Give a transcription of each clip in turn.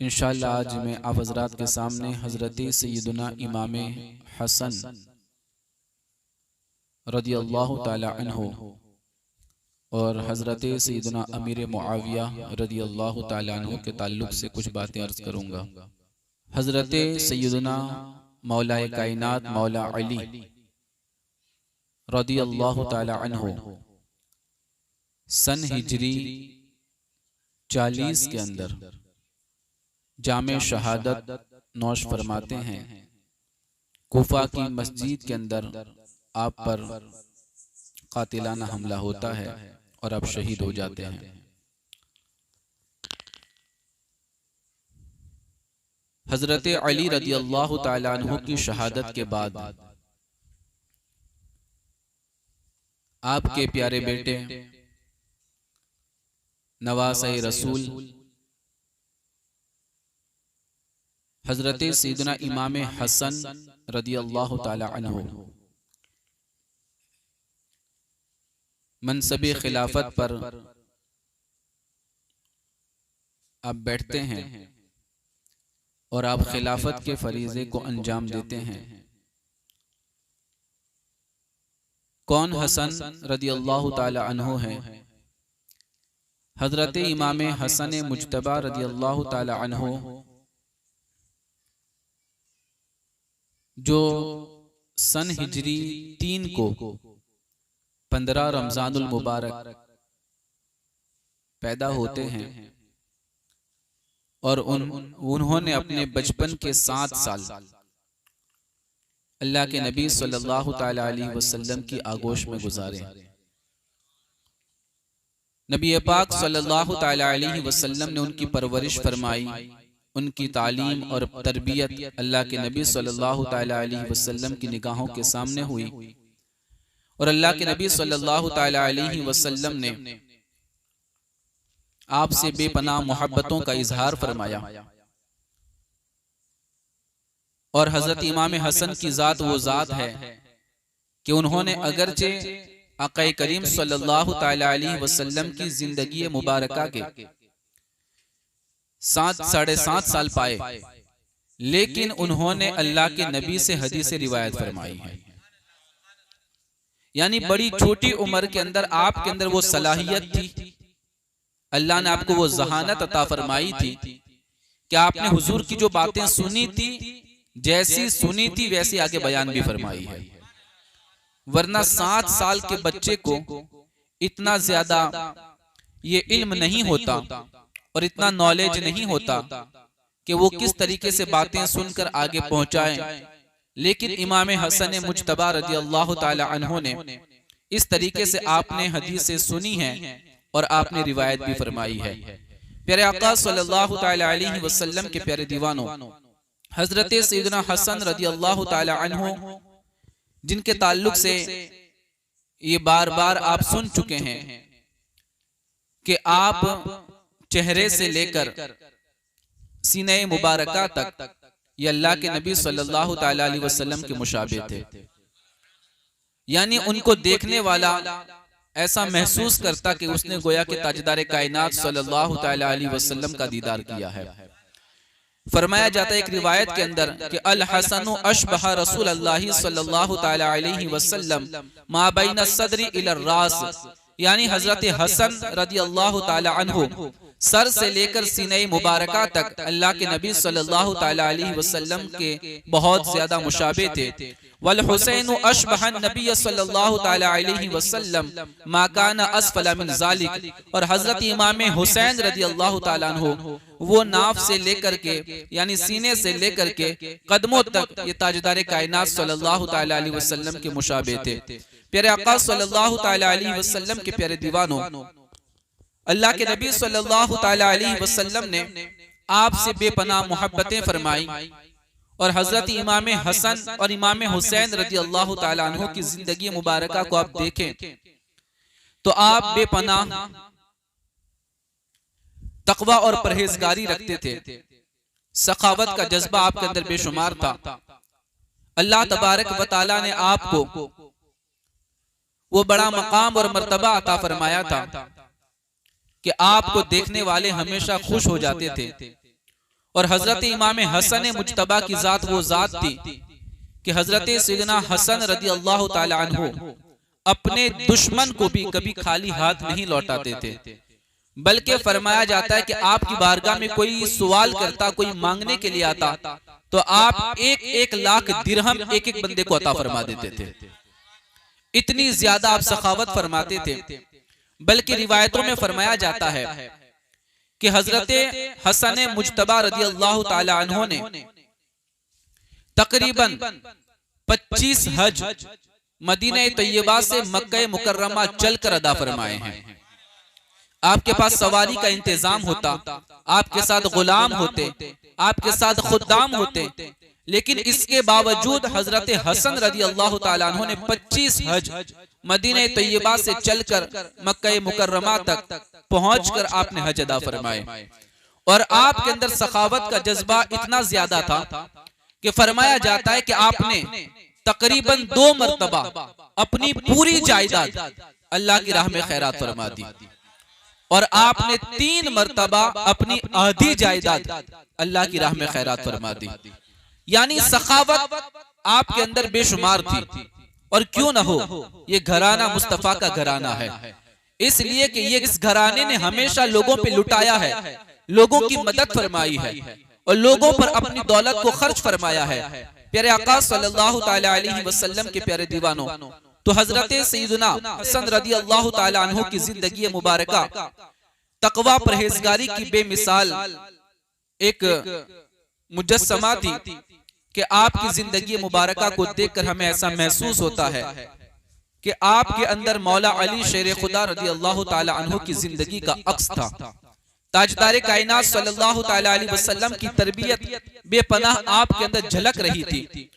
इंशाअल्लाह आज मैं आप हज़रात के सामने हज़रत सैयदना इमाम हसन रदियल्लाहु ताला अन्हु और हज़रत सैयदना अमीर मुआविया रदियल्लाहु ताला अन्हु के ताल्लुक़ से कुछ बातें अर्ज़ करूँगा। हज़रत सैयदना मौलाए कायनात मौला अली रदियल्लाहु ताला अन्हु सन हिजरी 40 के अंदर जामे शहादत नौश फरमाते हैं। कूफा की मस्जिद के अंदर आप पर कातिलाना हमला होता है और आप शहीद हो जाते हैं। हजरत अली रदियल्लाहु ताला अन्हु की शहादत के बाद आपके प्यारे बेटे नवासे रसूल हजरत सैयदना इमाम हसन रदियल्लाहु ताला अन्हु मनसबे खिलाफत पर आप बैठते हैं और आप खिलाफत के फरीज़े को अंजाम देते हैं। कौन हसन रदियल्लाहु ताला अन्हु हैं? हजरत इमाम हसन मुज्तबा रदियल्लाहु ताला अन्हु जो सन हिजरी 3 को 15 रमजानुल मुबारक पैदा होते हैं और उन्होंने अपने बचपन के 7 साल अल्लाह के नबी सल्लल्लाहु ताला अलैहि वसल्लम की आगोश में गुजारे। नबी पाक सल्लल्लाहु ताला अलैहि वसल्लम ने उनकी परवरिश फरमाई, उनकी तालीम और तरबियत अल्लाह के नबी सल्लल्लाहु ताला अलैहि वसल्लम की निगाहों के सामने हुई और अल्लाह के नबी सल्लल्लाहु ताला अलैहि वसल्लम ने आपसे बेपनाह मोहब्बतों का इजहार फरमाया। और हजरत इमाम हसन की जात वो जात है कि उन्होंने अगरचे आक़ा करीम सल्लल्लाहु ताला अलैहि वसल्लम की जिंदगी मुबारका के 7-7.5 साल पाए, लेकिन उन्होंने अल्लाह के नबी से हदीस रिवायत फरमाई है। यानी बड़ी छोटी उम्र के अंदर आपके अंदर वो सलाहियत थी, अल्लाह ने आपको वो जहानत अता फरमाई थी कि आपने हुजूर की जो बातें सुनी थी, जैसी सुनी थी वैसी आगे बयान भी फरमाई है। वरना 7 साल के बच्चे को इतना ज्यादा ये इल्म नहीं होता और इतना नॉलेज नहीं होता कि वो किस तरीके से बातें सुनकर आगे पहुंचाए। लेकिन इमाम हसन मुज्तबा रदियल्लाहु ताला अन्हु ने इस तरीके से आपने हदीसें सुनी हैं और आपने रिवायत भी फरमाई है। प्यारे आका सल्लल्लाहु ताला अलैहि वसल्लम के प्यारे दीवानों, हजरत सैयदना हसन रदियल्लाहु ताला अन्हु जिनके ताल्लुक से ये बार बार आप सुन चुके हैं कि आप चेहरे से लेकर सीने मुबारका तक ये अल्लाह के नबी सल्लल्लाहु ताला अलैहि वसल्लम के मुशाबे थे। यानी उनको देखने वाला ऐसा महसूस करता कि उसने गोया के ताजदार कायनात सल्लल्लाहु ताला अलैहि वसल्लम का दीदार किया है। फरमाया जाता है एक रिवायत के अंदर कि अल हसनु अशबह रसूल अल्लाह सल्लल्लाहु ताला अलैहि वसल्लम मा बैन सदरी इला रास, यानी हजरत हसन रदियल्लाहु ताला अन्हु सर से लेकर सीने मुबारका तक अल्लाह के नबी सल्लल्लाहु ताला अलैहि वसल्लम के बहुत ज्यादा मुशाबे थे। वल हुसैन अशबह नबी सल्लल्लाहु ताला अलैहि वसल्लम मा काना असफला मिन ज़ालिक, और हजरत इमाम हुसैन रदियल्लाहु ताला अन्हु वो नाफ से लेकर के यानी सीने से लेकर के कदमों तक ये ताजदार कायनात सल्लल्लाहु ताला अलैहि वसल्लम के मुशाबे थे। प्यारे आका सल्लल्लाहु ताला अलैहि वसल्लम के प्यारे दीवानों, अल्लाह के नबी सल्लल्लाहु ताला अलैहि वसल्लम ने आपसे बेपनाह मोहब्बतें फरमाई और हजरत इमाम हसन और इमाम हुसैन रदियल्लाहु ताला अन्हु की जिंदगी मुबारका को आप देखें तो आप बेपनाह तकवा और परहेजगारी रखते थे। सखावत का जज्बा आपके अंदर बेशुमार था। अल्लाह तबारक व तआला ने आपको वो बड़ा मकाम और मर्तबा अता फरमाया था कि आपको देखने वाले हमेशा खुश हो जाते थे और हजरत इमाम हसन मुज्तबा की जात वो जात थी कि हजरत सैयदना हसन रदी अल्लाह ताला अन्हु अपने दुश्मन को भी कभी खाली हाथ नहीं लौटाते थे, बल्कि फरमाया जाता है कि आपकी बारगाह में कोई सवाल करता, कोई मांगने के लिए आता, तो आप 1-1 लाख दिरहम एक एक बंदे को अता फरमा देते थे। इतनी ज्यादा आप सखावत फरमाते थे। बल्कि रिवायतों में फरमाया जाता है कि हजरत हसन मुज्तबा रदी अल्लाह ताला अन्हु ने तकरीबन 25 हज मदीना तैयबा से मक्का मुकर्रमा चलकर अदा फरमाए हैं। आपके पास सवारी का इंतजाम होता, आपके साथ गुलाम होते, आपके साथ खुद्दाम होते, लेकिन इसके बावजूद हजरत हसन रदी अल्लाह ताला अन्हु ने 25 हज मदीना तैयबा से चलकर मक्का मुकर्रमा तक पहुंचकर आपने हज अदा फरमाए। और आपके अंदर सखावत का जज्बा इतना ज्यादा था कि फरमाया जाता है कि आपने तकरीबन 2 मरतबा अपनी पूरी जायदाद अल्लाह की राह में खैरात फरमा दी, और आपने 3 मरतबा अपनी आधी जायदाद अल्लाह की राह में खैरात फरमा दी। यानी सखावत आपके अंदर बेशुमार थी। और क्यों ना हो, ये घराना मुस्तफा का घराना है, इसलिए कि ये इस घराने ने हमेशा लोगों पे लुटाया है, लोगों की मदद फरमाई है और लोगों पर अपनी दौलत को खर्च फरमाया है। प्यारे आका सल्लल्लाहु ताला अलैहि वसल्लम के प्यारे दीवानों, तो हजरत सैयदना हसन रदी अल्लाह ताला अन्हु की जिंदगी मुबारका तकवा परहेजगारी की बेमिसाल एक मुजस्समा थी कि आपकी जिंदगी मुबारका को देखकर हमें ऐसा महसूस होता है कि आपके अंदर मौला अली शेर खुदा रदी अल्लाह ताला अन्हु की जिंदगी का अक्स था। ताजदार कायनात सल्लल्लाहु ताला अलैहि वसल्लम की तरबियत बेपनाह आपके अंदर झलक रही थी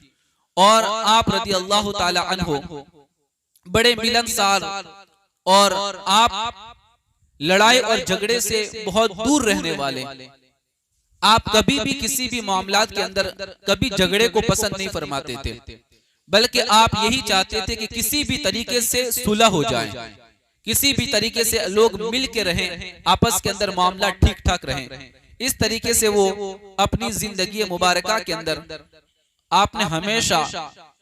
और आप रदी अल्लाह ताला अन्हु बड़े मिलनसार और आप लड़ाई और झगड़े से बहुत दूर रहने वाले। आप कभी भी किसी भी मामलात के अंदर कभी झगड़े को पसंद नहीं फरमाते थे, बल्कि आप यही चाहते थे कि किसी भी तरीके से सुलह हो जाए, किसी भी तरीके से लोग मिल के रहें, आपस के अंदर मामला ठीक ठाक रहें। इस तरीके से वो अपनी जिंदगी मुबारका के अंदर आपने हमेशा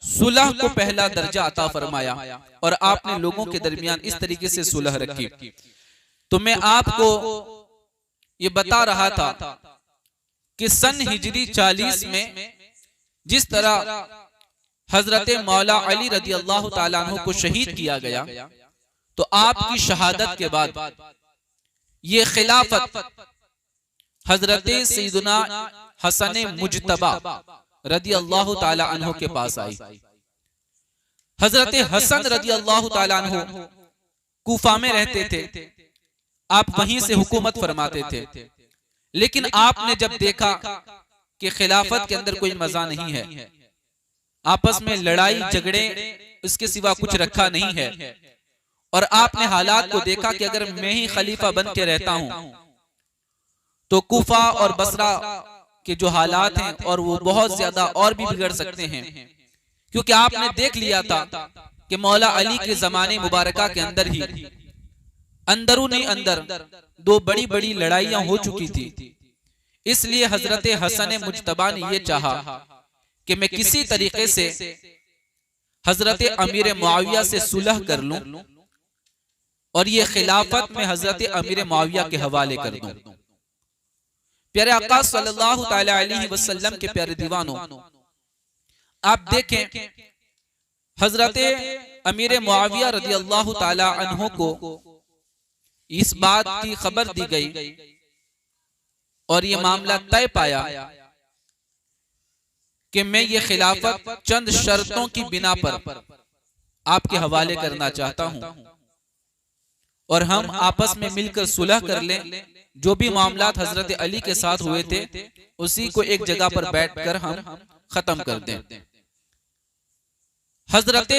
सुलह को पहला दर्जा अता फरमाया और आपने लोगों के दरमियान इस तरीके से सुलह रखी। तो मैं आपको ये बता रहा था कि सन हिजरी 40 में जिस तरह हजरत मौला अली रदी अल्लाह ताला अन्हु को शहीद किया गया, तो आपकी शहादत के बाद ये खिलाफत हजरत सैयदना हसन मुज्तबा रदी अल्लाह ताला अन्हु के पास आई। हजरत हसन रदी अल्लाह ताला अन्हु कूफा में रहते थे, आप वहीं से हुकूमत फरमाते थे, लेकिन आपने जब देखा कि खिलाफत के अंदर कोई मजा नहीं है, आपस में लड़ाई झगड़े इसके सिवा कुछ रखा नहीं है, और आपने हालात को देखा कि अगर मैं ही खलीफा बन के रहता हूं तो कूफा और बसरा के जो हालात हैं और वो बहुत ज्यादा और भी बिगड़ सकते हैं, क्योंकि आपने देख लिया था कि मौला अली के जमाने मुबारका के अंदर ही अंदरूनी अंदर 2 बड़ी बड़ी लड़ाइयां हो चुकी थी। इसलिए हजरत हसन मुज्तबा ने यह चाहा कि मैं किसी तरीके से हजरत अमीर मुआविया से सुलह कर लूं और ये खिलाफत में हजरत अमीर मुआविया के हवाले कर दूं। प्यारे आका सल्लल्लाहु ताला अलैहि वसल्लम के प्यारे दीवानों, आप देखें हजरत अमीर मुआविया रदी अल्लाह ताला अन्हु को इस बात की खबर दी गई और ये मामला तय पाया कि मैं ये खिलाफत चंद शर्तों की बिना पर आपके हवाले करना चाहता हूं और हम आपस में मिलकर सुलह कर लें। जो भी मामलात हजरत अली के साथ हुए थे उसी को एक जगह पर बैठकर हम खत्म कर दें। हजरत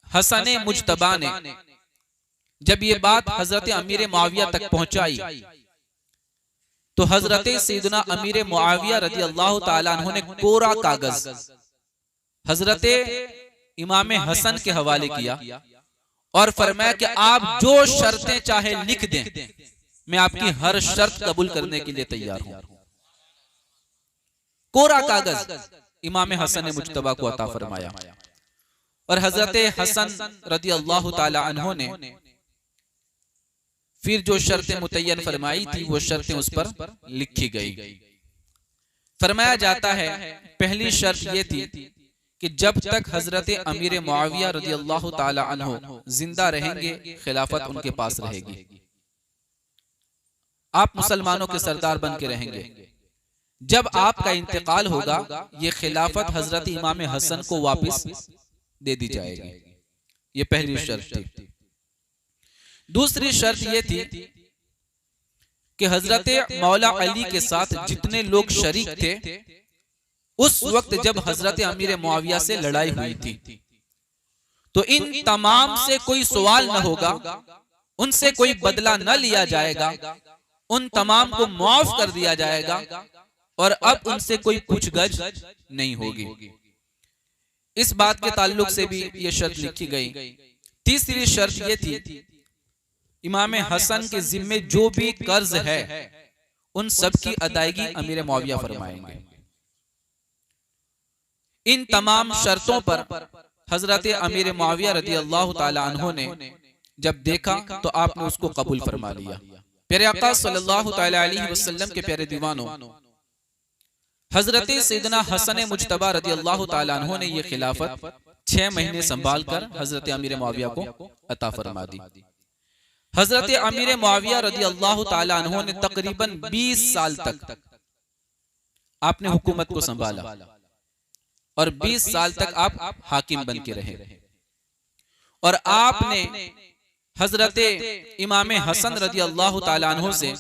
हसन मुज्तबा ने जब ये बात हजरत अमीर मुआविया तक पहुंचाई तो हजरत सैयदना अमीर मुआविया रदी अल्लाह ताला अन्हु ने कोरा कागज हजरत इमाम हसन के हवाले किया और फरमाया कि आप जो शर्तें चाहे लिख दें, मैं आपकी हर शर्त कबूल करने के लिए तैयार हूं। कोरा कागज इमाम हसन मुज्तबा को अता फरमाया। और हजरत हसन रदी अल्लाह ताला अन्हो ने फिर जो शर्तें मुतय्यन फरमाई थी वो शर्तें उस पर लिखी गई। फरमाया जाता है पहली शर्त ये थी कि जब तक हजरत अमीर मुआविया रदी अल्लाह ताला अन्हो जिंदा रहेंगे खिलाफत उनके पास रहेगी, आप मुसलमानों के सरदार बन के रहेंगे। जब आपका इंतकाल होगा ये खिलाफत हजरत इमाम हसन को वापस दे दी जाएगी। ये पहली शर्त थी। दूसरी शर्त ये थी कि हजरत मौला अली के साथ जितने लोग शरीक थे उस वक्त जब हजरत अमीर मुआविया से लड़ाई हुई थी तो इन तमाम से कोई सवाल न होगा, उनसे कोई बदला न लिया जाएगा, उन तमाम को माफ कर दिया जाएगा और अब उनसे कोई पूछगछ नहीं होगी। इस बात के ताल्लुक से भी ये शर्त लिखी गई। तीसरी शर्त ये थी इमाम हसन के जिम्मे जो भी कर्ज है उन सब की अदायगी अमीर मुआविया फरमाएंगे। इन तमाम शर्तों पर हजरत अमीर मुआविया रदी अल्लाह ताला अन्हो ने जब देखा तो आपने उसको कबूल फरमा लिया। प्यारे आका सल्लल्लाहु ताला अलैहि वसल्लम के प्यारे दीवानों, हजरत सैयदना हसन मुज्तबा रदी अल्लाह ताला अन्हो ने यह खिलाफत 6 महीने संभाल कर हजरत अमीर मुआविया को अता फरमा दी। हजरत अमीर मुआविया रदी अल्लाह ताला अन्हो ने तकरीबन 20 साल तक आपने हुकूमत को संभाला और 20 साल तक आप हाकिम बन के रहे। और आपने हजरत इमाम हसन रदी अल्लाह ताला अन्हो से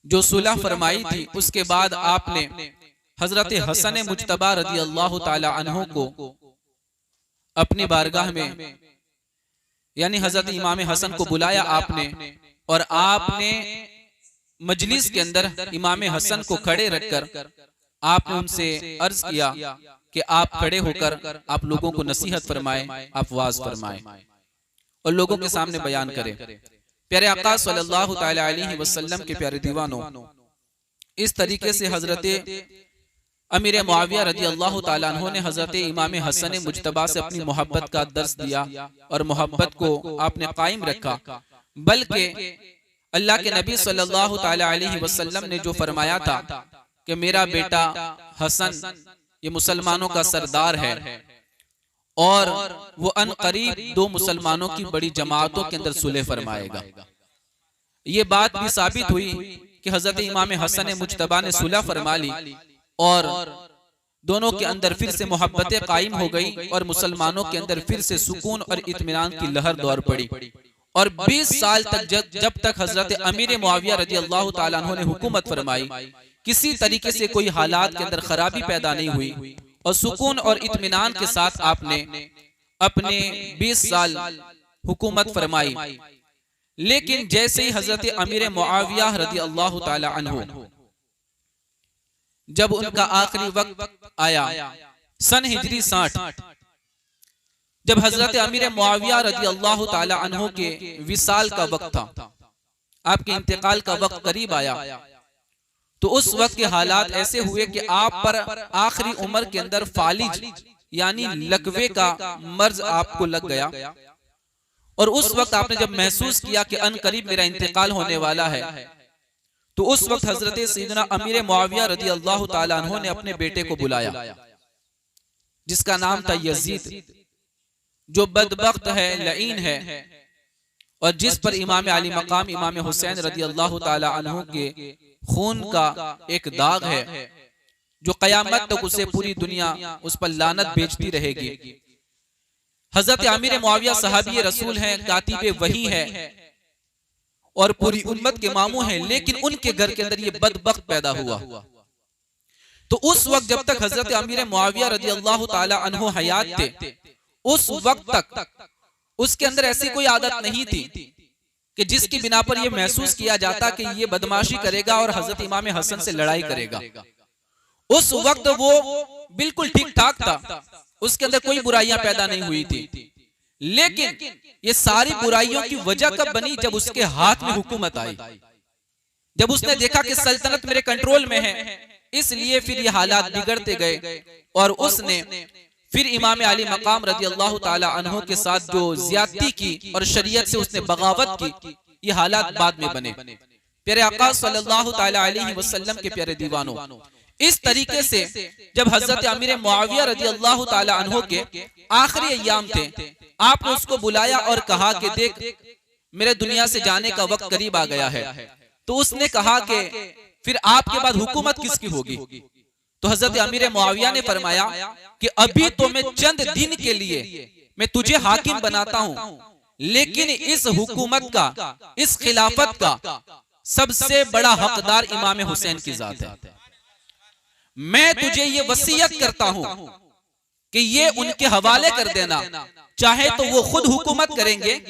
जो सुलह फरमाई थी उसके बाद आपने हजरत हसन मुज्तबा रदी अल्लाह ताला अन्हो को अपनी बारगाह में यानी हजरत इमाम हसन को बुलाया आपने और आपने मजलिस के अंदर इमाम हसन को खड़े रखकर आपने उनसे अर्ज किया कि आप खड़े होकर आप लोगों को नसीहत फरमाएं, आप वाज फरमाएं और लोगों के सामने बयान करें। प्यारे आका सल्लल्लाहु ताला अलैहि वसल्लम के प्यारे दीवानों, इस तरीके से हजरत अमीर मुआविया रदी अल्लाह ताला अन्हो ने हजरत इमाम हसन मुज्तबा से अपनी मोहब्बत का दर्स दिया और मोहब्बत को आपने कायम रखा। बल्कि अल्लाह के नबी सल्लल्लाहु ताला अलैहि वसल्लम ने जो फरमाया था कि मेरा बेटा हसन ये मुसलमानों का सरदार है और वो अन करीब 2 मुसलमानों की बड़ी जमातों के अंदर सुलह फरमाएगा। ये बात भी साबित हुई कि हजरत इमाम हसन मुज्तबा ने सुलह फरमा ली और दोनों के अंदर फिर से मोहब्बतें कायम हो गई और मुसलमानों के अंदर फिर से सुकून और इत्मीनान की लहर दौड़ पड़ी। और 20 साल तक जब तक हजरत अमीर मुआविया रजी अल्लाह ताला अन्हो ने हुकूमत फरमाई, किसी तरीके से कोई हालात के अंदर खराबी पैदा नहीं हुई और सुकून और इत्मीनान के साथ आपने अपने 20 साल हुकूमत फरमाई। लेकिन जैसे ही हजरत अमीर मुआविया रजी अल्लाह ताला अन्हो जब उनका आखिरी वक्त आया सन हिजरी 60, जब हजरत अमीर मुआविया रजी अल्लाह ताला अन्हो के विसाल का वक्त था, आपके इंतकाल का वक्त करीब आया, तो उस वक्त के हालात ऐसे हुए कि आप पर आखिरी उम्र के अंदर फालिज यानी लकवे का मर्ज आपको लग गया। और उस वक्त आपने जब महसूस किया कि अन करीब मेरा इंतकाल होने वाला है, तो उस वक्त हजरत सैयदना अमीर मुआविया रजी अल्लाह ताला अन्हो ने अपने बेटे को बुलाया जिसका नाम था यजीद, जो बदबख्त है, लईन है और जिस पर इमाम अली मकाम इमाम हुसैन रजी अल्लाह ताला अन्हो के खून का एक दाग है जो कयामत तक उसे पूरी दुनिया उस पर लानत बेचती रहेगी। हजरत अमीर मुआविया सहाबी रसूल हैं, कातिबे वही है और पूरी उम्मत के मामू हैं, लेकिन उनके घर के अंदर ये बदबख्त पैदा हुआ। तो उस वक्त जब तक हजरत अमीर मुआविया रजी अल्लाह ताला अन्हो हयात थे, उस वक्त तक उसके अंदर ऐसी कोई आदत नहीं थी कि जिसकी बिना पर यह महसूस किया जाता कि ये बदमाशी करेगा और हजरत इमाम हसन से लड़ाई करेगा। उस वक्त वो बिल्कुल ठीक ठाक था, उसके अंदर कोई बुराइयां पैदा नहीं हुई थी। लेकिन ये सारी बुराइयों की वजह कब बनी? जब उसके हाथ में हुकूमत आई, जब उसने देखा कि सल्तनत मेरे कंट्रोल में है, इसलिए फिर ये हालात बिगड़ते गए और उसने फिर इमाम अली मकाम रज़ी अल्लाह ताला अन्हो के साथ जो ज्यादती की और शरीयत से उसने बगावत की, ये हालात बाद में बने। प्यारे आका सल्लल्लाहु ताला अलैहि वसल्लम के प्यारे दीवानों, इस तरीके से जब हजरत अमीर मुआविया रज़ी अल्लाह ताला अन्हो के आखिरी अय्याम थे, आपने उसको बुलाया और कहा कि देख, मेरे दुनिया से जाने का वक्त करीब आ गया है। तो उसने कहा कि फिर आपके बाद हुकूमत किसकी होगी? तो हजरत अमीर मुआविया ने फरमाया कि अभी तो मैं चंद दिन के लिए मैं तुझे हाकिम बनाता हूं, लेकिन इस हुकूमत का, इस खिलाफत का सबसे बड़ा हकदार इमाम हुसैन की जात है। मैं तुझे ये वसीयत करता हूं कि ये उनके हवाले कर देना, चाहे तो वो खुद हुकूमत करेंगे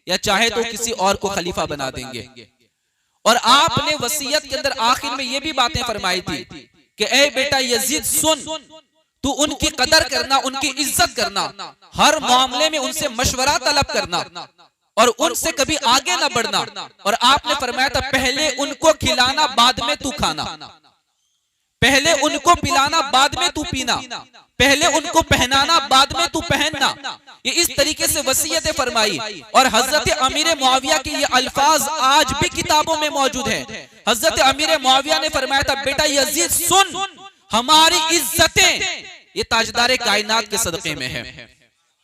या चाहे तो किसी और को खलीफा बना देंगे। और आपने वसीयत के अंदर आखिर में ये भी बातें फरमाई थी कि ए बेटा यजीद सुन, तू उनकी कदर करना, उनकी इज्जत करना, हर मामले में उनसे मशवरा तलब करना और उनसे कभी आगे ना बढ़ना। और आपने फरमाया था पहले उनको खिलाना बाद में तू खाना, पहले उनको पिलाना बाद में तू पीना, पहले उनको पहनाना बाद में तू पहनना। ये इस तरीके से वसीयतें फरमाई। और हजरत अमीर मुआविया के ये अल्फाज आज भी किताबों में मौजूद है। हजरत अमीर मुआविया ने फरमाया था बेटा यजीद सुन, हमारी इज्जतें ये ताजदारे कायनात के सदके में है,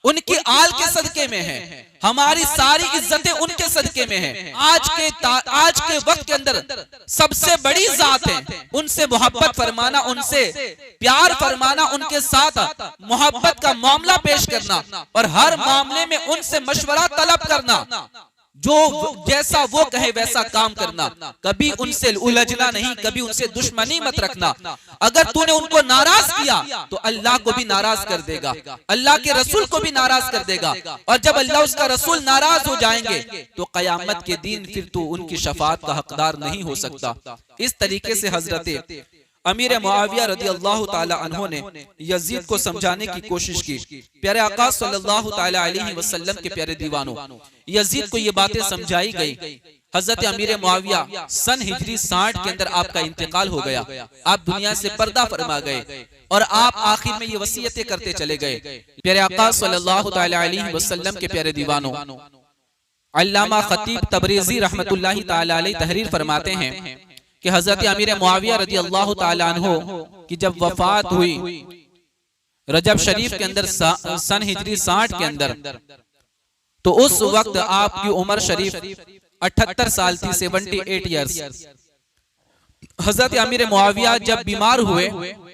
उनकी आल के सदके में है, हमारी सारी इज्जतें उनके सदके में है। आज के वक्त के अंदर सबसे बड़ी जात है, उनसे मोहब्बत फरमाना, उनसे प्यार फरमाना, उनके साथ मोहब्बत का मामला पेश करना और हर मामले में उनसे मशवरा तलब करना, जो जैसा वो कहे वैसा काम करना, कभी उनसे उलझना नहीं, कभी उनसे दुश्मनी मत रखना। अगर तूने उनको नाराज किया तो अल्लाह को भी नाराज कर देगा, अल्लाह के रसूल को भी नाराज कर देगा। और जब अल्लाह उसका रसूल नाराज हो जाएंगे तो कयामत के दिन फिर तू उनकी शफाअत का हकदार नहीं हो सकता। इस तरीके से हजरत अमीर मुआविया रज़ी अल्लाह ताला अन्हो ने यजीद को समझाने की कोशिश की। प्यारे आका सल्लल्लाहु ताला अलैहि वसल्लम के प्यारे दीवानों, यजीद को ये बातें समझाई गई। हजरत अमीर मुआविया सन हिजरी 60 के अंदर आपका इंतकाल हो गया, आप दुनिया से पर्दा फरमा गए और आप आखिर में ये वसीयतें करते चले गए। प्यारे आका सल्लल्लाहु ताला अलैहि वसल्लम के प्यारे दीवानों, अल्लामा खतीब तबरेज़ी रहमतुल्लाहि ताला अलैहि तहरीर फरमाते हैं कि हजरत अमीर मुआविया रज़ी अल्लाह ताला अन्हो की जब वफात हुई रजब शरीफ के अंदर सन हिजरी 60 के अंदर, तो उस वक्त आपकी उम्र शरीफ 78 साल थी, 78 ईयर्स। हजरत अमीर मुआविया जब बीमार हुए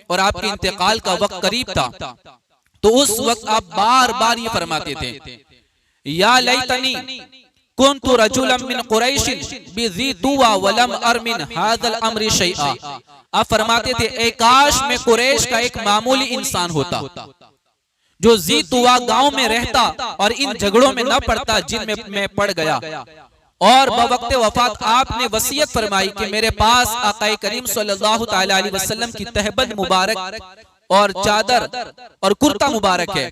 और आपके इंतकाल का वक्त करीब था, तो उस वक्त आप बार बार ये फरमाते थे या लैतनी कुन्तु रजुलन मिन कुरैशिन बिज़ी तुवा वलम अरमिन हाज़ल अम्रि शैआ। आप फरमाते थे ए काश में कुरैश का एक मामूली इंसान होता जो जी तुवा गांव में रहता और इन झगड़ों में न पड़ता जिनमें मैं पड़ गया। और बवक्त वफात आपने वसीयत फरमाई कि मेरे पास आक़ाए करीम सल्लल्लाहु ताला अलैहि वसल्लम की तहबंद मुबारक और चादर और कुर्ता मुबारक है,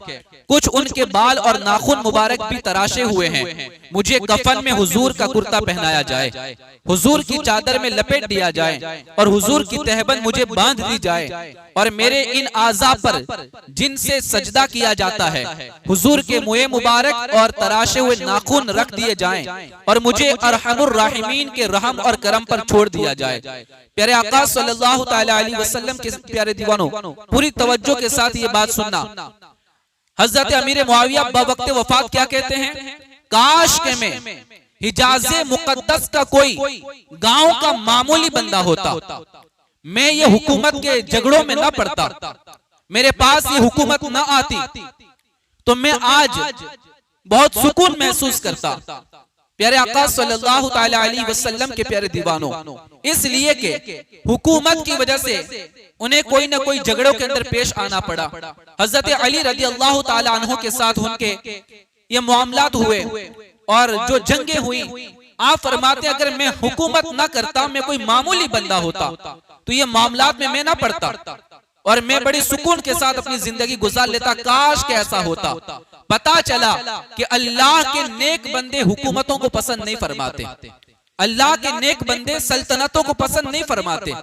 कुछ उनके बाल और नाखून मुबारक भी तराशे हुए हैं। मुझे कफन में हुजूर का कुर्ता पहनाया जाए, हुजूर की चादर में लपेट दिया जाए और हुजूर की तहबंद मुझे बांध दी जाए और मेरे इन आज़ा पर जिनसे सजदा किया जाता है हुजूर के मुँह मुबारक और तराशे हुए नाखून रख दिए जाएं और मुझे अरहमुर राहिमीन के रहम और करम पर छोड़ दिया जाए। प्यारे आका सल्लल्लाहु ताला अलैहि वसल्लम के प्यारे दीवानों, पूरी तवज्जो के साथ ये बात सुनना। हजरत अमीर मुआविया बवक्त वफात क्या कहते हैं, काश के में हिजाज़े मुकद्दस का कोई गांव का मामूली बंदा होता, मैं ये हुकूमत के झगड़ों में न पड़ता, मेरे पास ये हुकूमत न आती, तो मैं आज बहुत सुकून महसूस करता। प्यारे आका सल्लल्लाहु ताला अलैहि वसल्लम के प्यारे दीवानों, इसलिए कि हुकूमत की वजह से उन्हें कोई ना कोई झगड़ों के अंदर पेश आना पड़ा। हजरत अली रज़ी अल्लाह ताला अन्हु के साथ उनके ये मामलात हुए और जो जंगें हुई, आप फरमाते अगर मैं हुकूमत ना करता, मैं कोई मामूली बंदा होता, तो ये मामलात में मैं ना पड़ता और मैं बड़ी सुकून के साथ अपनी जिंदगी गुजार लेता। काश के ऐसा होता। पता चला कि अल्लाह के नेक बंदे हुकूमतों को पसंद नहीं फरमाते, अल्लाह के नेक बंदे सल्तनतों को पसंद नहीं फरमाते,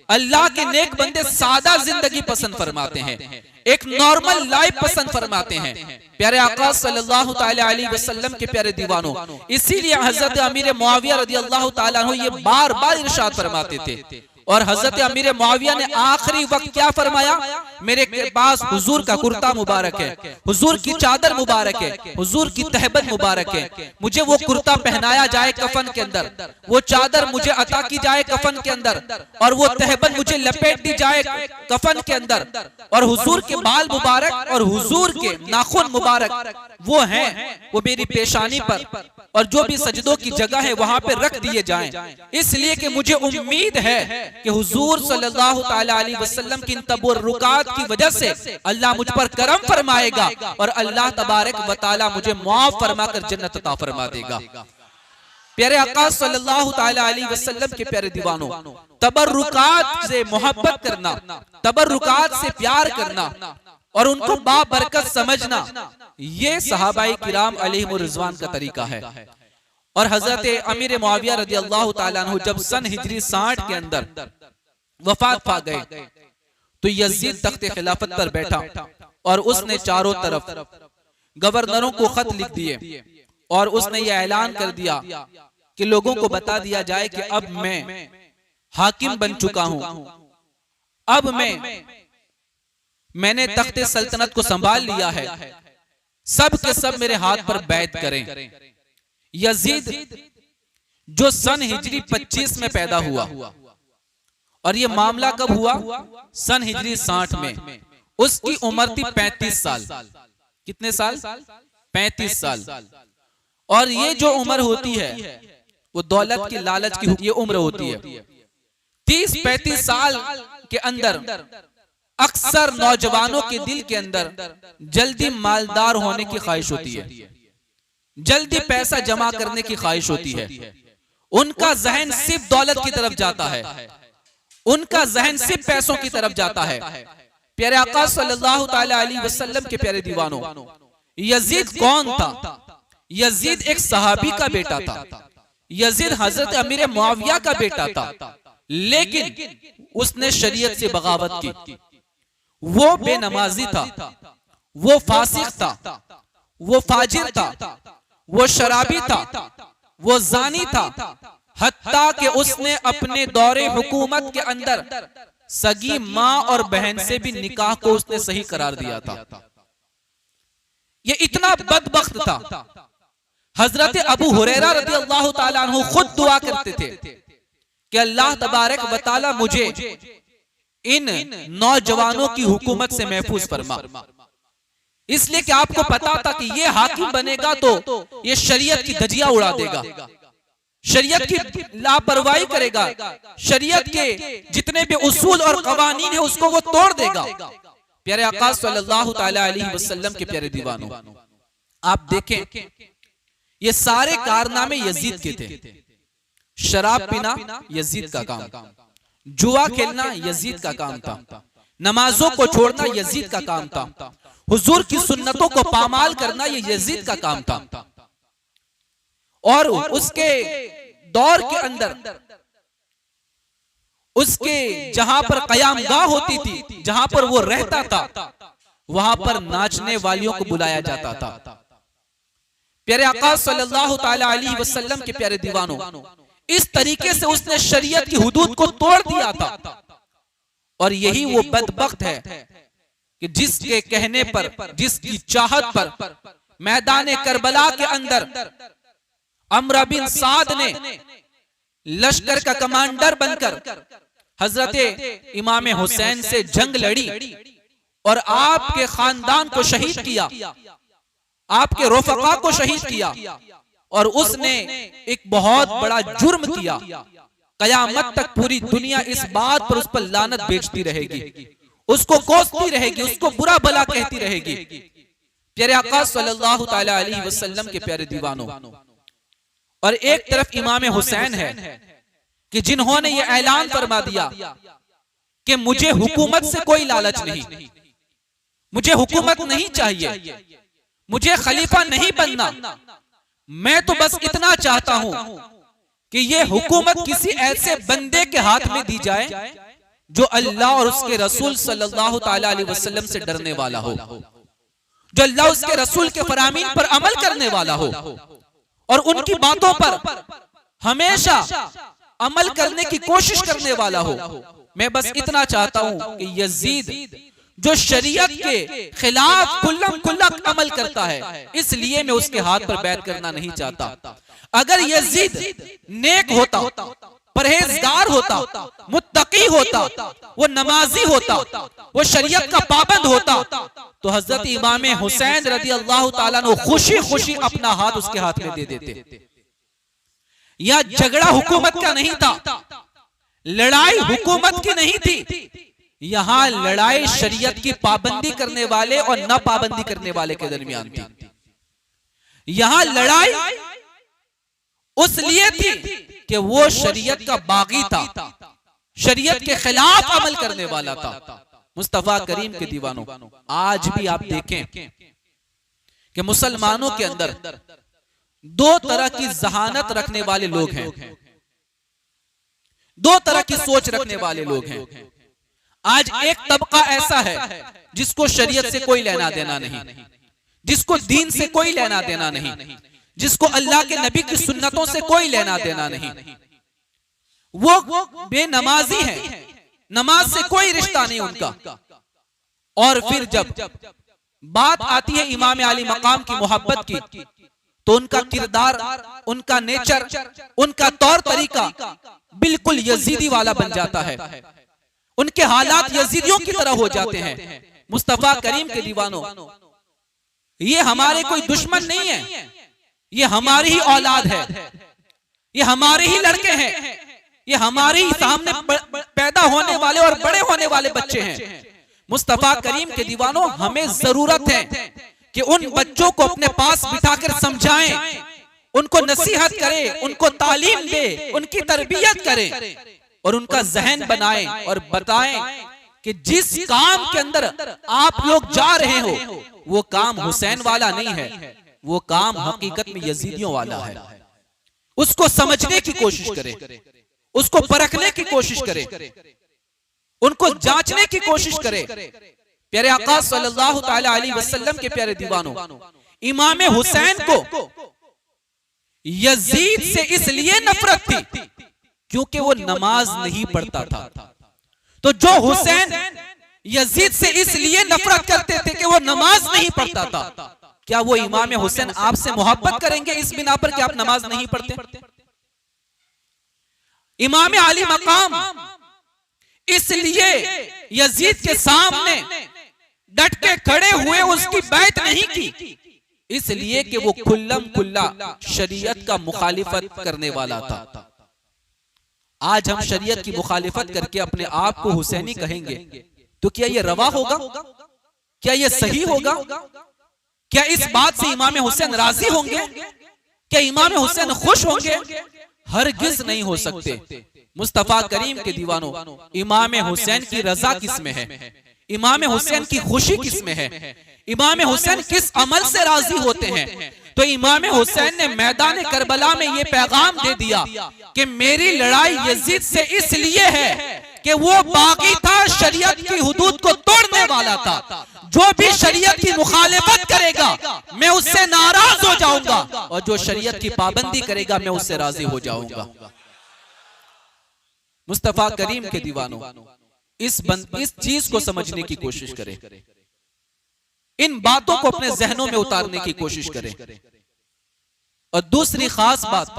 अल्लाह के नेक बंदे सादा जिंदगी पसंद फरमाते हैं, एक नॉर्मल लाइफ पसंद फरमाते हैं। प्यारे आका सल्लल्लाहु ताला अलैहि वसल्लम के प्यारे दीवानों, इसीलिए हजरत अमीर मुआविया रदियल्लाहु ताला अन्हु ये बार बार इरशाद फरमाते थे। और हजरत अमीर मुआविया ने आखिरी वक्त क्या फरमाया, मेरे पास हुजूर का कुर्ता मुबारक है, हुजूर की चादर मुबारक है, हुजूर की तहबत मुबारक है, मुझे वो कुर्ता पहनाया जाए कफन के अंदर, वो चादर मुझे अता की जाए कफन के अंदर, और वो तहबत मुझे लपेट दी जाए कफन के अंदर, और हुजूर के बाल मुबारक और हुजूर के नाखून मुबारक वो हैं, वो मेरी पेशानी पर और जो भी सजदों की जगह है वहां पे रख दिए जाएं, इसलिए कि मुझे उम्मीद है कि हुजूर सल्लल्लाहु ताला अलैहि वसल्लम की इन तबर्रुकात की वजह से अल्लाह मुझ पर करम फरमाएगा और अल्लाह तबारक व तआला मुझे मुआफ फरमाकर जन्नत अता फरमा देगा। प्यारे आका सल्लल्लाहु ताला अलैहि वसल्लम के प्यारे दीवानों, तबर्रुकात से मोहब्बत करना, तबर्रुकात से प्यार करना और उनको बाबरकत समझना, ये सहाबाए किराम अलैहिमुर रिज़वान का तरीका है। और हजरत अमीर मुआविया रदियल्लाहु ताला अन्हु जब सन हिजरी 60 के अंदर वफात पा गए तो यजीद तख्ते खिलाफत पर बैठा और उसने चारों तरफ गवर्नरों को खत लिख दिए और उसने ये ऐलान कर दिया कि लोगों को बता दिया जाए कि अब मैं हाकिम बन चुका हूं, अब मैंने तख्ते सल्तनत को संभाल लिया है, सब के सब मेरे हाथ पर बैत करें। यजीद जो सन हिजरी 25 में पैदा हुआ और ये मामला कब हुआ, सन हिजरी 60 में, उसकी उम्र थी 35 साल। कितने साल? 35 साल। और ये जो उम्र होती है वो दौलत की लालच की ये उम्र होती है। 30-35 साल के अंदर अक्सर नौजवानों के दिल के अंदर जल्दी मालदार होने की ख्वाहिश होती है, जल्दी पैसा जमा करने की ख्वाहिश होती है, उनका जहन सिर्फ दौलत की तरफ जाता है, उनका जहन सिर्फ पैसों की तरफ जाता है। प्यारे आका सल्लल्लाहु ताला अलैहि वसल्लम के प्यारे दीवानों, यजीद कौन था? यजीद एक सहाबी का बेटा था, यजीद हजरत अमीर मुआविया का बेटा था, लेकिन उसने शरीयत से बगावत की। वो बेनमाजी था, वो फासिक था, वो फाजिर था, वो शराबी था, वो जानी था, हत्ता कि उसने अपने दौरे हुकूमत के अंदर सगी माँ और बहन से भी निकाह को उसने सही करार दिया था। ये इतना बदबख्त था। हजरत अबू हुरैरा रज़ियल्लाहु ताला अन्हु खुद दुआ करते थे कि अल्लाह तबारक व तआला मुझे इन नौजवानों की हुकूमत से महफूज फरमा, इसलिए कि आपको पता था कि ये हाकिम बनेगा तो ये शरीयत की धजिया उड़ा देगा, शरीयत की लापरवाही करेगा, शरीयत के जितने भी उसूल और कवानीन है उसको वो तोड़ देगा। प्यारे आका सल्लल्लाहु ताला अलैहि वसल्लम के प्यारे दीवानों, आप देखें ये सारे कारनामे यजीद के थे। शराब पीना यजीद का काम, जुआ खेलना यजीद का काम था, नमाजों को छोड़ना यजीद का काम था, हुजूर की सुन्नतों को पामाल करना ये यजीद का काम था। और उसके दौर के अंदर उसके जहां पर कयामगाह होती थी, जहां पर वो रहता था, वहां पर नाचने वालियों को बुलाया जाता था। प्यारे आका सल्लल्लाहु ताला अलैहि वसल्लम के प्यारे दीवानों, इस तरीके से उसने शरीयत की हुदूद को तोड़ दिया था। और यही वो बदबख्त है कि जिसके कहने पर, जिसकी चाहत पर मैदान करबला के अंदर अम्र बिन साद ने लश्कर का कमांडर बनकर हजरत इमाम हुसैन से जंग लड़ी और आपके खानदान को शहीद किया, आपके रोफका को शहीद किया, और उसने एक बहुत बड़ा जुर्म किया। कयामत तक पूरी दुनिया इस बात पर उस पर लानत बेचती रहेगी, उसको कोसती रहेगी, उसको बुरा भला कहती रहेगी। प्यारे आका सल्लल्लाहु ताला अलैहि वसल्लम के प्यारे दीवानों, और एक तरफ इमाम हुसैन है कि जिन्होंने ये ऐलान फरमा दिया कि मुझे हुकूमत से कोई लालच नहीं, मुझे हुकूमत नहीं चाहिए, मुझे खलीफा नहीं बनना, मैं तो बस इतना चाहता हूं कि ये हुकूमत किसी ऐसे बंदे के हाथ में दी जाए जो अल्लाह और उसके रसूल सल्लल्लाहु ताला अलैहि वसल्लम से डरने वाला हो, जो अल्लाह उसके रसूल के फरामीन पर अमल करने वाला हो और उनकी बातों पर हमेशा अमल करने की कोशिश करने वाला हो। मैं बस इतना चाहता हूं कि यजीद जो शरीयत के खिलाफ खुल्लम खुल्ला अमल करता है, इसलिए मैं उसके हाथ पर बैत करना नहीं चाहता। अगर यजीद नेक होता, परहेजगार होता, मुत्तकी होता, वो नमाजी होता, वो शरीयत का पाबंद होता, तो हजरत इमाम हुसैन रज़ी अल्लाह ताला अन्हु खुशी खुशी अपना हाथ उसके हाथ में दे देते। यह झगड़ा हुकूमत का नहीं था, लड़ाई हुकूमत की नहीं थी, यहां लड़ाई शरीयत की पाबंदी करने वाले और न पाबंदी करने वाले के दरमियान थी। यहां लड़ाई उस लिए थी कि वो शरीयत का बागी था, शरीयत के खिलाफ अमल करने वाला था। मुस्तफा करीम के दीवानों, आज भी आप देखें कि मुसलमानों के अंदर दो तरह की जहानत रखने वाले लोग हैं, दो तरह की सोच रखने वाले लोग हैं। आज एक तबका ऐसा है जिसको शरीयत से कोई लेना देना नहीं, जिसको दीन से कोई लेना देना नहीं, जिसको अल्लाह के नबी की सुन्नतों से कोई लेना देना नहीं। वो बेनमाजी है, नमाज से कोई रिश्ता नहीं उनका। और फिर जब बात आती है इमाम आली मकाम की मोहब्बत की, तो उनका किरदार, उनका नेचर, उनका तौर तरीका बिल्कुल यजीदी वाला बन जाता है। उनके हालात यजीदियों की तरह हो जाते हैं। मुस्तफा करीम के दीवानों, ये हमारे कोई दुश्मन नहीं है, ये हमारी ही औलाद है, ये हमारे ही लड़के हैं, ये हमारे ही सामने पैदा होने वाले और बड़े होने वाले बच्चे हैं। मुस्तफा करीम के दीवानों, हमें जरूरत है कि उन बच्चों को अपने पास बिठाकर समझाएं, उनको नसीहत करें, उनको तालीम दे, उनकी तरबियत करें और उनका जहन बनाएं और बताएं कि जिस काम के अंदर आप लोग जा रहे हो वो काम हुसैन वाला नहीं है, वो काम हकीकत में यजीदियों वाला है। उसको समझने की कोशिश करें, उसको परखने की कोशिश करें, उनको जांचने की कोशिश करें। प्यारे आका सल्लल्लाहु ताला अलैहि वसल्लम के प्यारे दीवानों, इमाम हुसैन को यजीद से इसलिए नफरत थी क्योंकि वो नमाज नहीं पढ़ता था। तो जो हुसैन यजीद से इसलिए नफरत करते थे कि वो नमाज नहीं पढ़ता था, क्या वो इमाम हुसैन आपसे मोहब्बत करेंगे इस बिना पर कि आप नमाज नहीं पढ़ते? इमाम आली मकाम इसलिए यजीद के सामने डट के खड़े हुए, उसकी बैत नहीं की, इसलिए कि वो खुल्लम खुल्ला शरीयत का मुखालिफत करने वाला था। आज हम शरीयत की मुखालिफत करके अपने आप को हुसैनी कहेंगे, तो क्या ये रवा होगा? क्या ये सही होगा? क्या इस बात से इमाम हुसैन राजी होंगे? क्या इमाम हुसैन खुश होंगे? हरगिज नहीं हो सकते। मुस्तफा करीम के दीवानों, इमाम हुसैन की रजा किस में है? इमाम हुसैन की खुशी किस में है? इमाम हुसैन किस अमल से राजी होते हैं? तो इमाम हुसैन ने मैदान करबला में ये पैगाम दे दिया कि मेरी लड़ाई यजीद से इसलिए है कि वो बागी था, शरीयत की हुदूद को तोड़ने वाला था। जो भी शरीयत की मुखालिफत करेगा मैं उससे नाराज हो जाऊंगा, और जो शरीयत की पाबंदी करेगा मैं उससे राजी हो जाऊंगा। मुस्तफा करीम के दीवानों, इस चीज को समझने की कोशिश करें, इन बातों को अपने जहनों में उतारने की कोशिश करें। और दूसरी खास बात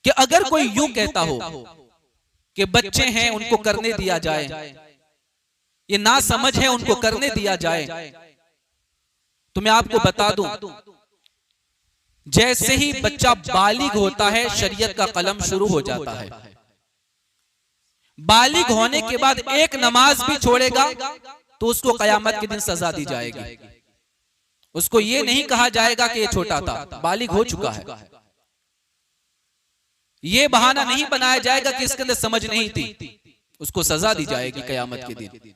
कि अगर कोई यूं कहता हो कि बच्चे हैं उनको करने दिया जाए, ये ना समझ है उनको करने दिया जाए, तो मैं आपको बता दूं, जैसे ही बच्चा बालिग होता है शरीयत का कलम शुरू हो जाता है। बालिग होने के बाद एक नमाज भी छोड़ेगा तो उसको कयामत के दिन सजा दी जाएगी। उसको ये नहीं कहा जाएगा कि ये छोटा था, बालिग हो चुका है। ये बहाना नहीं बनाया जाएगा कि इसके अंदर समझ नहीं थी, उसको सजा दी जाएगी कयामत के दिन।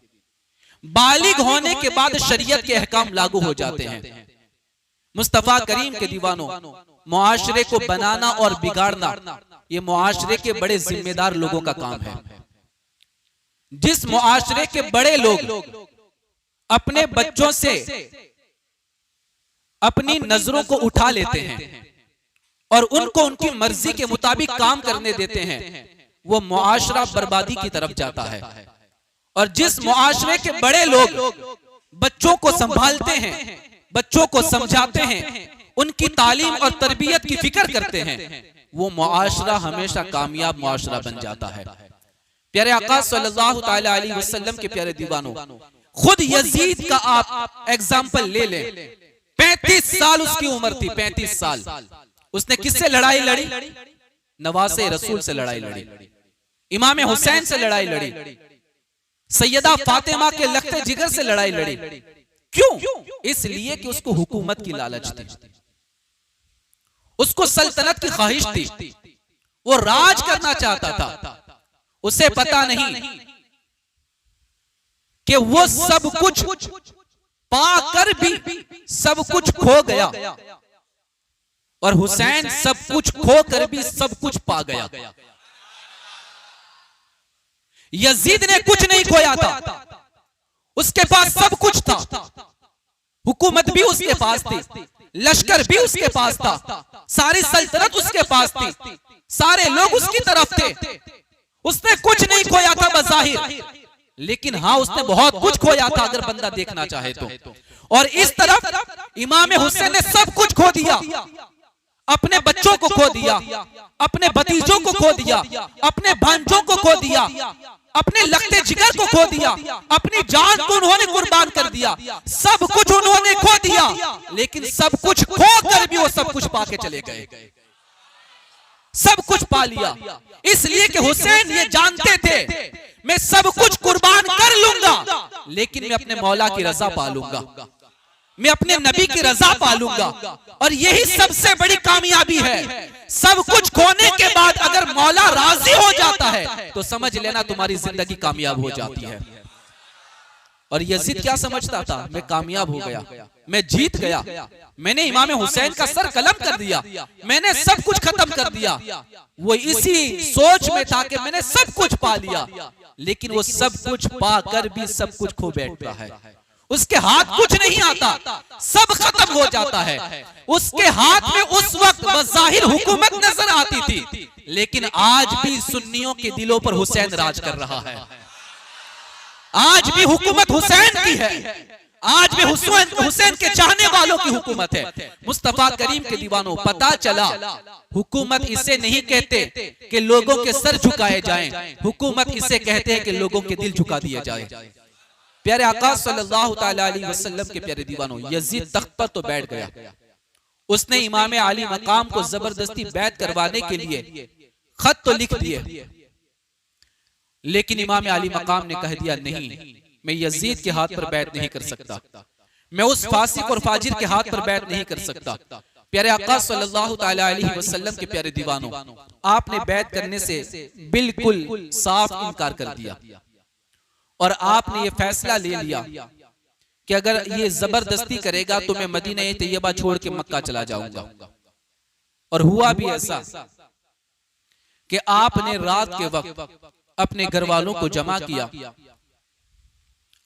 बालिग होने के बाद शरीयत के अहकाम लागू हो जाते हैं। मुस्तफा करीम के दीवानों, मुआशरे को बनाना और बिगाड़ना ये मुआशरे के बड़े जिम्मेदार लोगों का काम है। जिस मुआशरे के बड़े लोग अपने बच्चों से अपनी नजरों को उठा लेते हैं और उनको उनकी मर्जी के मुताबिक काम करने देते हैं, वो मुआशरा बर्बादी की तरफ जाता है। और जिस मुआशरे के बड़े लोग बच्चों को संभालते हैं, बच्चों को समझाते हैं, उनकी तालीम और तरबियत की फिक्र करते हैं, वो मुआशरा हमेशा कामयाब मुआशरा बन जाता है। प्यारे आका सल्लल्लाहु ताला अलैहि वसल्लम के प्यारे दीवानों, खुद यजीद का आप एग्जाम्पल ले लें। 35 साल उसकी उम्र थी, 35 साल। उसने किससे लड़ाई लड़ी? नवासे रसूल से लड़ाई लड़ी, इमाम हुसैन से लड़ाई लड़ी, सैयदा फातिमा के लखते जिगर से लड़ाई लड़ी। क्यों? इसलिए कि उसको हुकूमत की लालच थी, उसको सल्तनत की ख्वाहिश थी, वो राज करना चाहता था। उसे पता नहीं कि वो सब कुछ पाकर भी सब कुछ खो गया और हुसैन सब कुछ खोकर भी सब कुछ पा गया। यजीद ने कुछ नहीं खोया था, उसके पास सब कुछ था, हुकूमत भी उसके पास थी, लश्कर भी उसके पास था, सारी सल्तनत उसके पास थी, सारे लोग उसकी तरफ थे। उसने कुछ नहीं खोया था बज़ाहिर, लेकिन हाँ उसने बहुत कुछ खोया था अगर बंदा देखना चाहे तो। और इस तरफ इमाम हुसैन ने सब कुछ खो दिया, अपने बच्चों को खो दिया, अपने भतीजों को खो दिया, अपने भांजों को खो दिया, अपने लगते जिगर को खो दिया, अपनी जान को उन्होंने कुर्बान कर दिया, सब कुछ उन्होंने खो दिया। लेकिन सब कुछ खो कर भी वो सब कुछ पाके चले गए, सब कुछ पा लिया। इसलिए कि हुसैन ये जानते थे मैं सब कुछ कुर्बान कर लूंगा, लेकिन मैं अपने मौला की रजा पालूंगा, मैं अपने नबी की रजा पालूंगा। और यही सबसे बड़ी कामयाबी है। सब कुछ खोने के बाद अगर मौला राजी हो जाता है तो समझ लेना तुम्हारी जिंदगी कामयाब हो जाती है। और यजीद क्या समझता था? मैं कामयाब हो गया, मैं जीत गया, मैंने इमाम हुसैन का सर कलम कर दिया, मैंने सब कुछ खत्म कर दिया। वो इसी सोच में था कि मैंने सब कुछ पा लिया, लेकिन वो सब कुछ पाकर भी सब कुछ खो बैठता है। उसके हाथ कुछ नहीं आता, सब खत्म हो जाता है। उसके हाथ में उस वक्त बज़ाहिर हुकूमत नजर आती थी, लेकिन आज भी सुन्नियों के दिलों पर हुसैन राज कर रहा है। आज भी हुकूमत हुसैन की है, आज भी हुसैन के चाहने वालों की हुकूमत है। मुस्तफा करीम के दीवानों, पता चला हुकूमत इसे नहीं कहते कि लोगों के सर झुकाए जाएं, हुकूमत इसे कहते हैं कि लोगों के दिल झुका दिए जाए। प्यारे आका सल्लल्लाहु ताला अलैहि वसल्लम के प्यारे दीवानों, यजीद तख्त पर तो बैठ गया, उसने इमाम अली मकाम को जबरदस्ती बैत करवाने के लिए खत तो लिख दिए, लेकिन इमाम अली मकाम ने कह दिया नहीं, मैं यजीद के हाथ पर बैत नहीं कर सकता, मैं उस फासिक और फाजिर के हाथ पर बैत नहीं कर सकता। प्यारे आका सल्लल्लाहु ताला अलैहि वसल्लम के प्यारे दीवानों, आपने बैत करने से बिल्कुल साफ इनकार कर दिया और आपने ये फैसला ले लिया कि अगर ये जबरदस्ती करेगा तो मैं मदीना तैयबा छोड़ के मक्का चला जाऊंगा। और हुआ भी ऐसा कि आपने रात के वक्त अपने घर वालों को जमा किया,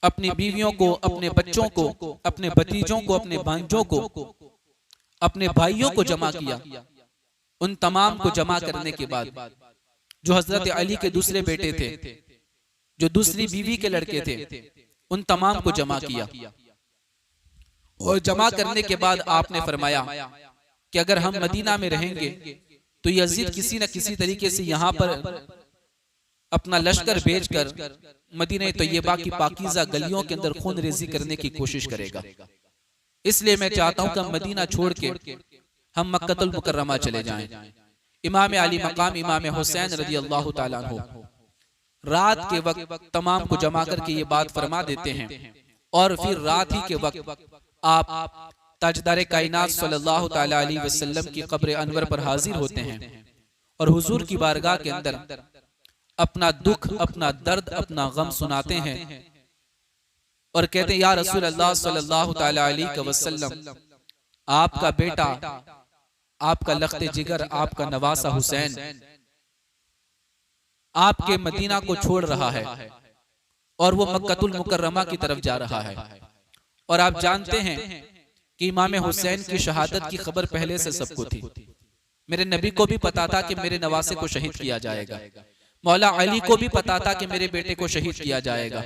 अपनी बीवियों को, अपने बच्चों को, अपने भतीजों को, अपने भांजों को, अपने भाइयों को जमा किया। उन तमाम को जमा करने के बाद जो हजरत अली के दूसरे बेटे थे, जो दूसरी बीवी के लड़के थे, उन तमाम को जमा किया। और जमा करने के बाद आपने फरमाया कि अगर हम मदीना में रहेंगे तो यजीद किसी न किसी तरीके से यहाँ पर अपना लश्कर भेजकर मदीना तैयबा की पाकीज़ा गलियों के अंदर खून रेजी करने की कोशिश करेगा। इसलिए मैं चाहता हूं कि हम मदीना छोड़ के हम मक्कतुल मुकर्रमा चले जाएं। इमाम अली मकाम इमाम हुसैन रज़ी अल्लाह ताला अन्हु रात के वक्त तमाम को जमा करके ये बात फरमा देते हैं और फिर रात ही के वक्त आप ताजदार कायनात सल्लल्लाहु ताला अलैहि वसल्लम की कब्र अनवर पर हाजिर होते हैं और हुजूर की बारगाह के अंदर अपना दुख, अपना दर्द, अपना गम सुनाते हैं और कहते हैं, या रसूल अल्लाह सल्लल्लाहु ताला अलैहि वसल्लम, आपका बेटा, आपका लख्ते जिगर, आपका नवासा हुसैन आपके मदीना को छोड़ रहा है, और वो मक्कतुल मुकर्रमा की तरफ जा रहा है। और आप जानते हैं कि इमाम हुसैन की शहादत की खबर पहले से सबको थी। मेरे नबी को भी पता था कि मेरे नवासे को शहीद किया जाएगा, मौला अली को भी पता था कि मेरे बेटे को शहीद किया जाएगा,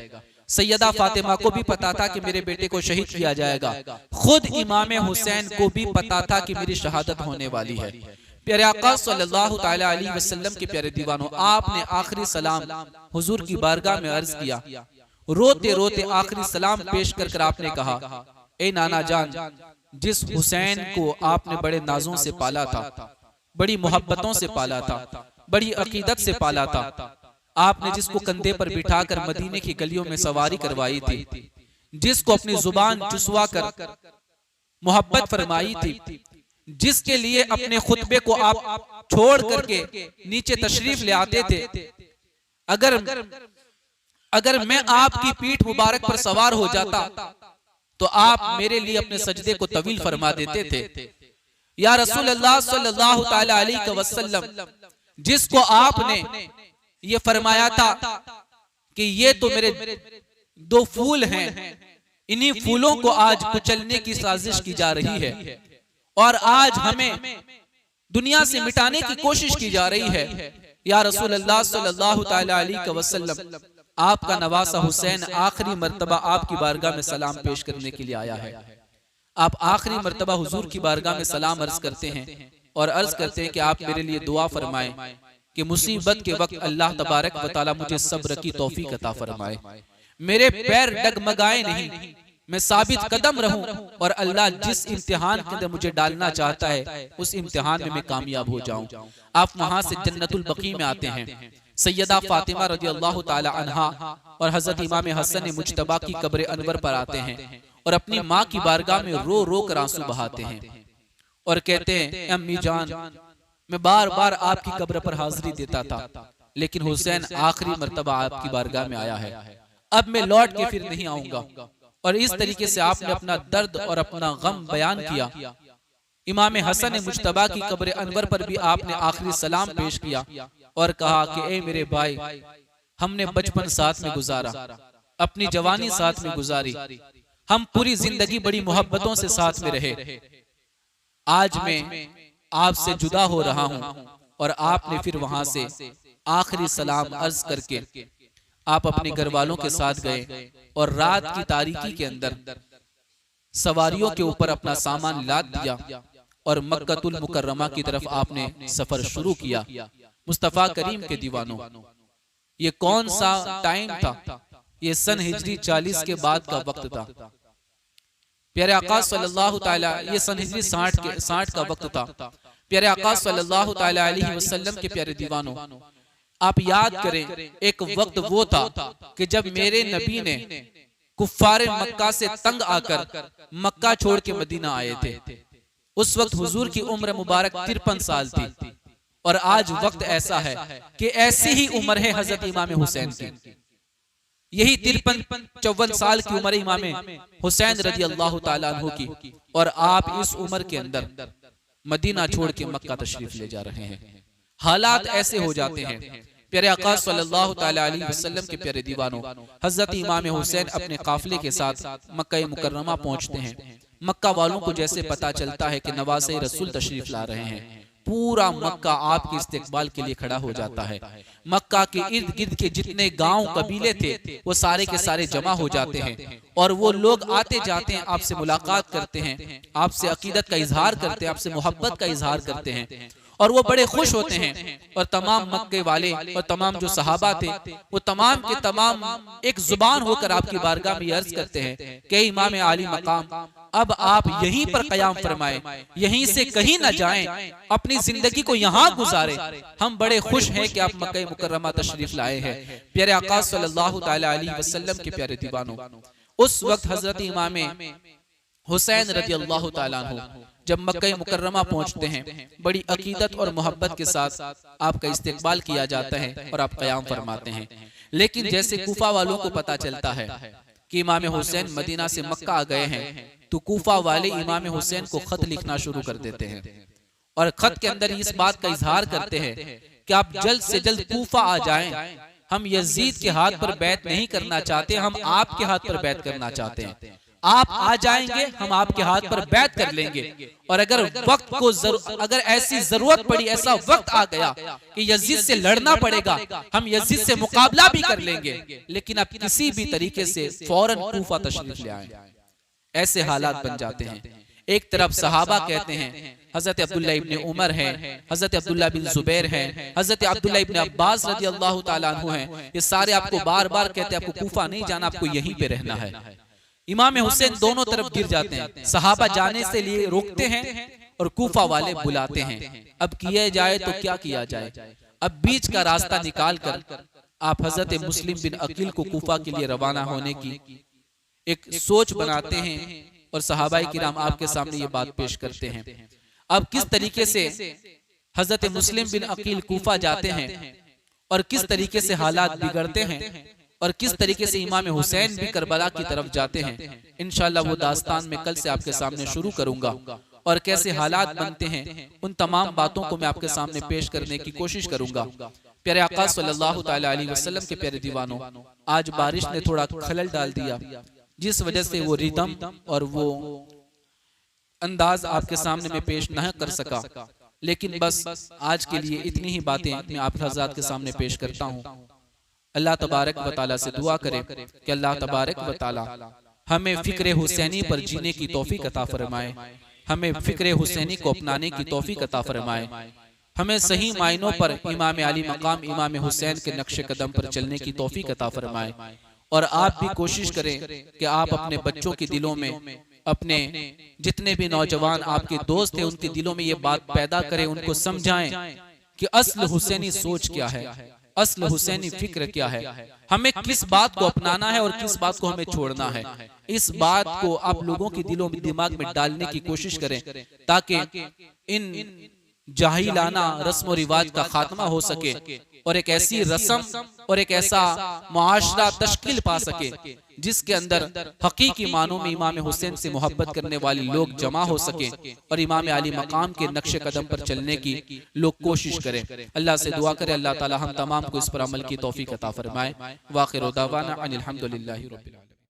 सैयदा फातिमा को भी पता था कि मेरे बेटे को शहीद किया जाएगा, खुद इमाम हुसैन को भी पता था कि मेरी शहादत होने वाली है। प्यारे आका सल्लल्लाहु ताला अलैहि वसल्लम के प्यारे दीवानों, आपने आखिरी सलाम हुजूर की बारगाह में अर्ज किया, रोते रोते आखिरी सलाम पेश कर कर आपने कहा, ए नाना जान, जिस हुसैन को आपने बड़े नाजों से पाला था, बड़ी मोहब्बतों से पाला था, बड़ी अकीदत से पाला था, आपने जिसको कंधे पर बिठाकर मदीने की गलियों में सवारी करवाई थी, जिसको अपनी जुबान चुसवा कर मोहब्बत फरमाई थी, जिसके लिए अपने खुतबे को आप छोड़ करके नीचे तशरीफ ले आते थे, अगर मैं आपकी पीठ मुबारक पर सवार हो जाता तो आप मेरे लिए अपने सजदे को तवील फरमा देते थे। या रसूल अल्लाह सल्लल्लाहु ताला अलैहि वसल्लम, जिसको आपने ये फरमाया था कि ये तो मेरे दो फूल हैं, इन्हीं फूलों को आज कुचलने की साजिश की जा रही है और आज हमें दुनिया से मिटाने की कोशिश की जा रही है। या रसूल अल्लाह सल्लल्लाहु ताला अलैहि वसल्लम, आपका नवासा हुसैन आखिरी मर्तबा आपकी बारगाह में सलाम पेश करने के लिए आया है। आप आखिरी मर्तबा हुजूर की बारगाह में सलाम अर्ज करते हैं और अर्ज करते हैं कि आप मेरे लिए दुआ फरमाएं कि मुसीबत के वक्त अल्लाह तबारक व तआला मुझे सब्र की तौफीक अता फरमाए, मेरे पैर डगमगाए नहीं, मैं साबित कदम रहूं और अल्लाह जिस इम्तिहान के अंदर मुझे डालना चाहता है उस इम्तिहान में मैं कामयाब हो जाऊं। आप वहां से जन्नतुल बकी में आते हैं, सैयदा फातिमा रज़ियल्लाहु ताला अन्हा और हजरत इमाम हसन मुज्तबा की कब्र अनवर पर आते हैं और अपनी माँ की बारगाह में रो रो कर आंसू बहाते हैं और कहते हैं, अम्मी जान, मैं बार बार आपकी कब्र पर हाजिरी देता था, लेकिन हुसैन आखिरी मर्तबा आपकी बारगाह में आया है, अब मैं लौट के फिर नहीं आऊंगा। और इस तरीके से आपने अपना दर्द और अपना गम बयान किया। इमाम हसन मुज्तबा की कब्र अनवर पर भी आपने आखिरी सलाम पेश किया और कहा कि ए मेरे भाई, हमने बचपन साथ में गुजारा, अपनी जवानी साथ में गुजारी, हम पूरी जिंदगी बड़ी मोहब्बतों से साथ में रहे, आज मैं आपसे जुदा हो रहा हूं। और आपने फिर वहां से आखिरी सलाम अर्ज करके आप अपने घर वालों के साथ गए और रात की तारीकी के अंदर सवारियों के ऊपर अपना सामान लाद दिया और मक्कतुल मुकर्रमा की तरफ आपने सफर शुरू किया। मुस्तफा करीम के दीवानों, ये कौन सा टाइम था? ये सन हिजरी 40 के बाद का वक्त था। प्यारे आका सल्लल्लाहु ताला, ये सन हिजरी 60 का वक्त था। प्यारे आका सल्लल्लाहु ताला अलैहि वसल्लम के प्यारे दीवानों, आप याद करें, एक वक्त वो था कि जब मेरे नबी ने कुफ्फारे मक्का से तंग आकर मक्का छोड़ के मदीना आए थे। उस वक्त हुजूर की उम्र मुबारक 53 साल थी और आज वक्त ऐसा है कि ऐसी ही उम्र है हजरत इमाम हुसैन की। यही 53-54 साल की उम्र इमाम हुसैन रज़ियल्लाहु ताला अन्हु की, और आप इस उम्र के अंदर मदीना छोड़ के मक्का तशरीफ ले जा रहे हैं। हालात ऐसे हो जाते हैं। प्यारे आका सल्लल्लाहु ताला अलैहि वसल्लम के प्यारे दीवानों, हजरत इमाम हुसैन अपने काफिले के साथ मक्का मुकर्रमा पहुंचते हैं। मक्का वालों को जैसे पता चलता है कि नवासे रसूल तशरीफ ला रहे हैं, पूरा मक्का आपके इस्तेकबाल के लिए खड़ा हो जाता है। मक्का के इर्द गिर्द के जितने गांव कबीले थे वो सारे के सारे जमा हो जाते हैं और वो लोग आते जाते हैं, आपसे मुलाकात करते हैं, आपसे अकीदत का इजहार करते हैं, आपसे मोहब्बत का इजहार करते हैं और वो बड़े खुश होते हैं। और तमाम मक्के वाले और तमाम जो सहाबा थे वो तमाम के तमाम एक जुबान होकर आपकी बारगाह में अर्ज करते हैं कि इमाम आली मकाम, अब आप यहीं पर कयाम फरमाएं, यहीं से कहीं न जाएं, अपनी जिंदगी को यहाँ गुजारें। हम बड़े खुश हैं कि आप मक्का मुकर्रमा तशरीफ लाए हैं। प्यारे आका सल्लल्लाहु ताला अलैहि वसल्लम के प्यारे दीवानों, उस वक्त हजरत इमाम हुसैन रज़ियल्लाहु ताला अन्हु जब मक्का मुकर्रमा पहुंचते हैं, बड़ी अकीदत और मोहब्बत के साथ आपका इस्तेकबाल किया जाता है और आप कयाम फरमाते हैं। लेकिन जैसे कूफा वालों को पता चलता है कि इमाम हुसैन मदीना से मक्का आ गए हैं, तो कूफा वाले इमाम हुसैन को खत लिखना शुरू कर देते हैं और खत के अंदर इस बात का इजहार करते हैं कि आप जल्द से जल्द कूफा आ जाएं, हम यजीद के हाथ पर बैत नहीं करना चाहते, हम आपके हाथ पर बैत करना चाहते हैं। आप आ जाएंगे, हम आपके हाथ पर बैत कर लेंगे। और अगर वक्त को अगर ऐसी जरूरत पड़ी, ऐसा वक्त आ गया कि यजीद से लड़ना पड़ेगा, हम यजीद से मुकाबला भी कर लेंगे, लेकिन आप किसी भी तरीके से फौरन कूफा तशरीफ ले आए। ऐसे हालात बन जाते हैं। एक तरफ सहाबा कहते हैं, हजरत अब्दुल्ला इब्ने उमर है, हजरत अब्दुल्ला बिन जुबैर है, हजरत अब्दुल्ला इब्ने अब्बास रज़ी अल्लाह ताला अन्हु हैं, ये सारे आपको बार बार कहते हैं आपको कूफा नहीं जाना, आपको यहीं पे रहना है। इमाम हुसैन दोनों तरफ गिर जाते हैं, सहाबा जाने से लिए रोकते हैं और कूफा वाले बुलाते हैं। अब किया जाए तो क्या किया जाए? अब बीच का रास्ता निकाल कर आप हजरत मुस्लिम बिन अकील को कूफा के लिए रवाना होने की एक सोच बनाते हैं और सहाबाई किराम आपके सामने ये बात पेश करते हैं। अब किस तरीके से हजरत मुस्लिम बिन अकील कूफा जाते हैं और किस तरीके से हालात बिगड़ते हैं और किस तरीके से इमाम हुसैन भी करबला की तरफ जाते हैं, इंशाअल्लाह वो दास्तान में कल से आपके सामने शुरू करूंगा। और कैसे हालात बनते हैं उन तमाम बातों को मैं आपके सामने पेश करने की कोशिश करूंगा। प्यारे आका सल्लल्लाहु ताला अलैहि वसल्लम के प्यारे दीवानों, आज बारिश ने थोड़ा खलल डाल दिया, जिस वजह से वो रिदम और वो अंदाज आपके सामने में पेश नहीं कर सका, लेकिन बस आज के लिए इतनी ही बातें मैं आप हज़रात के सामने पेश करता हूँ। अल्लाह तबारक व तआला से दुआ करें कि अल्लाह तबारक व तआला हमें फिक्र हुसैनी पर जीने की तौफीक अता फरमाए, हमें फिक्र हुसैनी को अपनाने की तौफीक अता फरमाए, हमें सही मायनों पर इमाम आली मकाम इमाम हुसैन के नक्शे कदम पर चलने की तौफीक अता फरमाए। और आप भी कोशिश करें कि आप अपने बच्चों के दिलों में, अपने जितने भी नौजवान आपके दोस्त हैं उनके दिलों में ये बात पैदा करें, उनको समझाएं कि असल हुसैनी सोच क्या है, असल हुसैनी फिक्र क्या है, हमें किस बात को अपनाना है और किस बात को हमें छोड़ना है। इस बात को आप लोगों के दिलों में, दिमाग में डालने की कोशिश करें ताकि इन जाहिलाना रस्म रिवाज का खात्मा हो सके और एक ऐसी रस्म और एक ऐसा मुआशरा तश्कील पा सके जिसके अंदर हकीकी मानों में इमाम हुसैन से मोहब्बत करने वाले लोग जमा हो सके और इमाम आली मकाम के नक्शे कदम पर चलने की लोग कोशिश करें। अल्लाह से दुआ करें अल्लाह ताला हम तमाम को इस पर अमल की तौफीक अता फरमाए। वाखिर दावाना अनिल हम्दुलिल्लाहि रब्बिल आलमीन।